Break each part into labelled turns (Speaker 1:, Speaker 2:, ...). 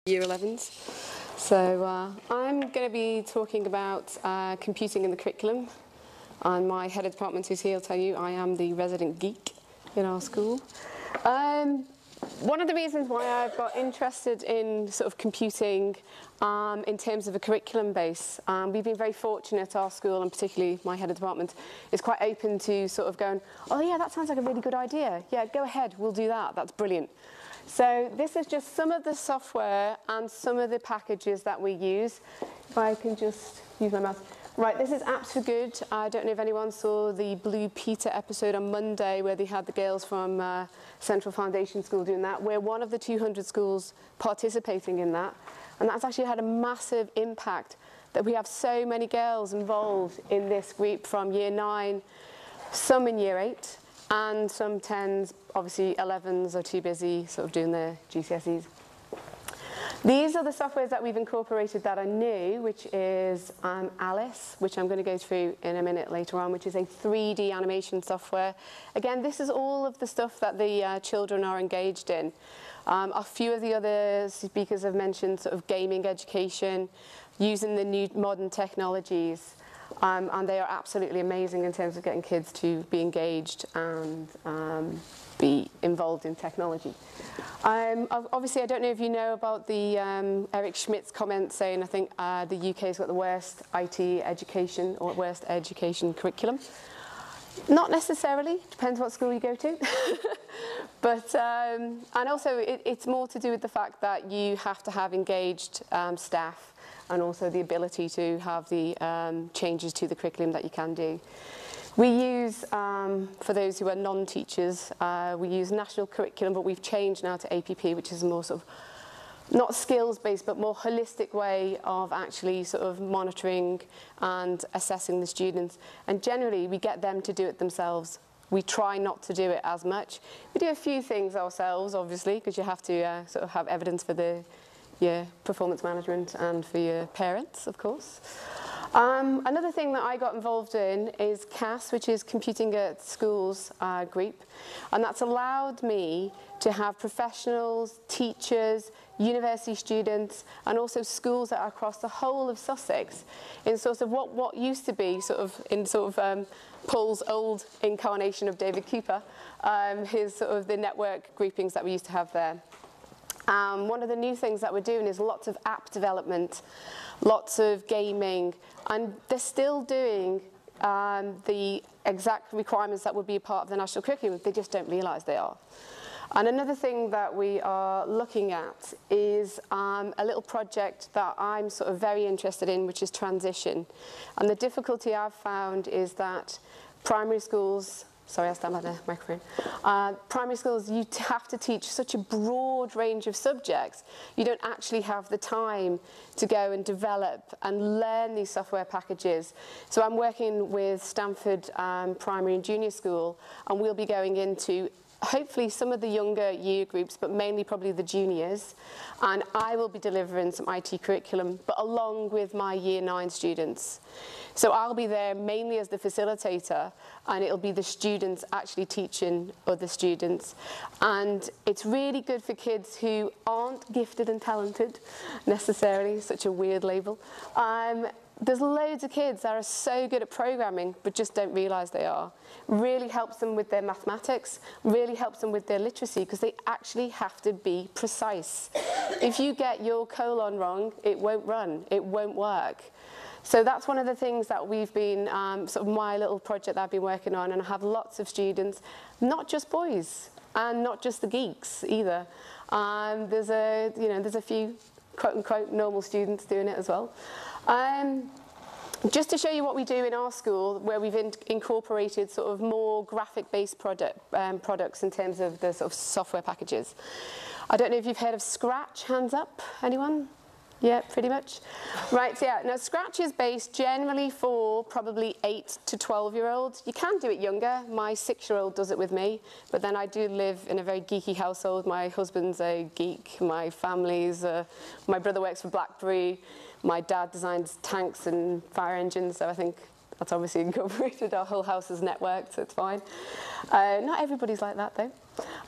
Speaker 1: Year 11s. So I'm going to be talking about computing in the curriculum. And my head of department who's here will tell you I am the resident geek in our school. One of the reasons why I've got interested in sort of computing in terms of a curriculum base, we've been very fortunate at our school, and particularly my head of department, is quite open to sort of going, oh yeah, that sounds like a really good idea. Yeah, go ahead, we'll do that. That's brilliant. So this is just some of the software and some of the packages that we use. If I can just use my mouse. Right, this is Apps for Good. I don't know if anyone saw the Blue Peter episode on Monday where they had the girls from Central Foundation School doing that. We're one of the 200 schools participating in that. And that's actually had a massive impact that we have so many girls involved in this group from year 9, some in year 8, and some 10s, obviously 11s are too busy sort of doing their GCSEs. These are the softwares that we've incorporated that are new, which is Alice, which I'm going to go through in a minute later on, which is a 3D animation software. Again, this is all of the stuff that the children are engaged in. A few of the other speakers have mentioned sort of gaming education, using the new modern technologies. And they are absolutely amazing in terms of getting kids to be engaged and be involved in technology. Obviously, I don't know if you know about the Eric Schmidt's comment saying, I think the UK's got the worst IT education or worst education curriculum. Not necessarily, depends what school you go to. But, and also it's more to do with the fact that you have to have engaged staff, and also the ability to have the changes to the curriculum that you can do. We use, for those who are non-teachers, we use national curriculum, but we've changed now to APP, which is a more sort of, not skills-based, but more holistic way of actually sort of monitoring and assessing the students. And generally, we get them to do it themselves. We try not to do it as much. We do a few things ourselves, obviously, because you have to sort of have evidence for your performance management and for your parents, of course. Another thing that I got involved in is CAS, which is Computing at Schools group. And that's allowed me to have professionals, teachers, university students, and also schools that are across the whole of Sussex in sort of what used to be sort of in sort of Paul's old incarnation of David Cooper, his sort of the network groupings that we used to have there. One of the new things that we're doing is lots of app development, lots of gaming, and they're still doing the exact requirements that would be a part of the national curriculum. They just don't realise they are. And another thing that we are looking at is a little project that I'm sort of very interested in, which is transition. And the difficulty I've found is that primary schools, sorry, I stand by the microphone. Primary schools, you have to teach such a broad range of subjects. You don't actually have the time to go and develop and learn these software packages. So I'm working with Stamford Primary and Junior School, and we'll be going into hopefully some of the younger year groups, but mainly probably the juniors. And I will be delivering some IT curriculum, but along with my year 9 students. So I'll be there mainly as the facilitator, and it'll be the students actually teaching other students. And it's really good for kids who aren't gifted and talented, necessarily, such a weird label. There's loads of kids that are so good at programming, but just don't realise they are. Really helps them with their mathematics, really helps them with their literacy, because they actually have to be precise. If you get your colon wrong, it won't run, it won't work. So that's one of the things that we've been, sort of my little project that I've been working on, and I have lots of students, not just boys, and not just the geeks either. There's a few quote-unquote normal students doing it as well. Just to show you what we do in our school, where we've incorporated sort of more graphic-based products in terms of the sort of software packages. I don't know if you've heard of Scratch. Hands up, anyone? Yeah, pretty much. Right, so yeah, now Scratch is based generally for probably 8 to 12-year-olds. You can do it younger. My 6-year-old does it with me, but then I do live in a very geeky household. My husband's a geek, my family's, my brother works for BlackBerry, my dad designs tanks and fire engines, so I think That's obviously incorporated. Our whole house is networked, so it's fine. Not everybody's like that, though.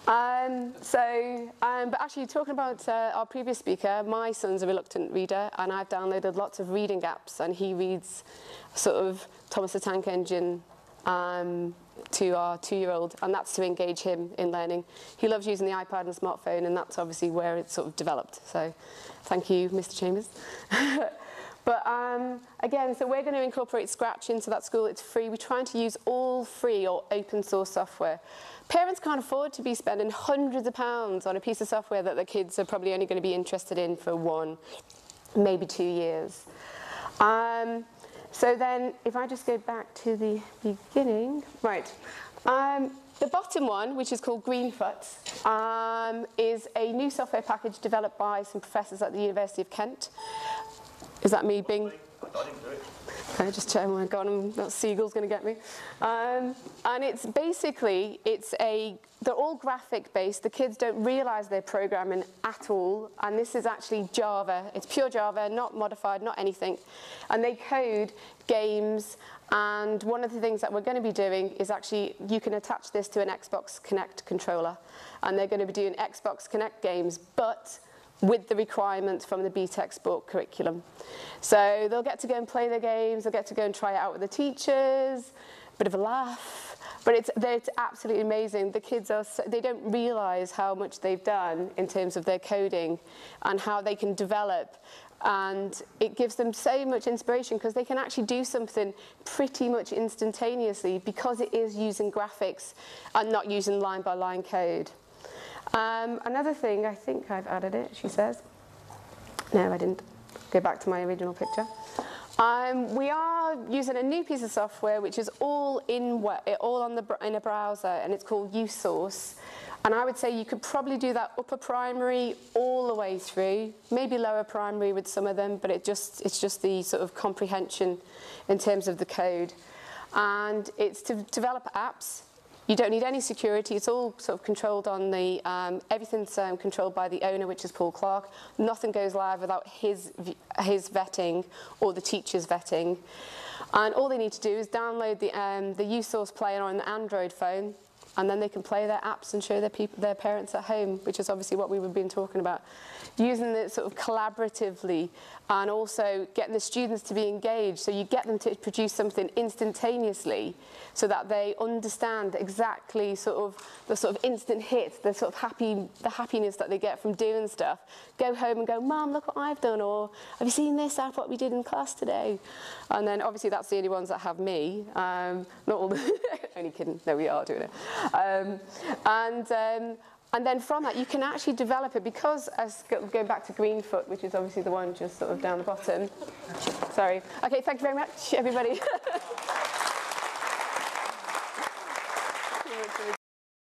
Speaker 1: But actually, talking about our previous speaker, my son's a reluctant reader, and I've downloaded lots of reading apps, and he reads sort of Thomas the Tank Engine to our 2-year-old, and that's to engage him in learning. He loves using the iPad and smartphone, and that's obviously where it's sort of developed. So thank you, Mr. Chambers. But again, so we're going to incorporate Scratch into that school. It's free. We're trying to use all free or open source software. Parents can't afford to be spending hundreds of pounds on a piece of software that the kids are probably only going to be interested in for 1, maybe 2 years. So then, if I just go back to the beginning, right. The bottom one, which is called Greenfoot, is a new software package developed by some professors at the University of Kent. Is that me being... Can I just check? Oh my God, that seagull's going to get me. And it's basically, they're all graphic based. The kids don't realize they're programming at all. And this is actually Java. It's pure Java, not modified, not anything. And they code games. And one of the things that we're going to be doing is actually, you can attach this to an Xbox Kinect controller. And they're going to be doing Xbox Kinect games, but with the requirements from the B-Textbook curriculum. So they'll get to go and play their games, they'll get to go and try it out with the teachers, bit of a laugh, but it's absolutely amazing. The kids they don't realize how much they've done in terms of their coding and how they can develop, and it gives them so much inspiration because they can actually do something pretty much instantaneously because it is using graphics and not using line-by-line code. Another thing, I think I've added it, she says. No, I didn't. Go back to my original picture. We are using a new piece of software which is all in a browser, and it's called USource. And I would say you could probably do that upper primary all the way through, maybe lower primary with some of them, but it's just the sort of comprehension in terms of the code. And it's to develop apps. You don't need any security. It's all sort of controlled on the, everything's controlled by the owner, which is Paul Clark. Nothing goes live without his vetting or the teacher's vetting. And all they need to do is download the USource player on the Android phone, and then they can play their apps and show their parents at home, which is obviously what we've been talking about. Using it sort of collaboratively and also getting the students to be engaged, so you get them to produce something instantaneously so that they understand exactly the sort of instant hit, the happiness that they get from doing stuff. Go home and go, Mum, look what I've done, or have you seen this app, what we did in class today? And then obviously that's the only ones that have me, not all the, only kidding, no, we are doing it. And then from that, you can actually develop it because, going back to Greenfoot, which is obviously the one just sort of down the bottom. Sorry. Okay, thank you very much, everybody.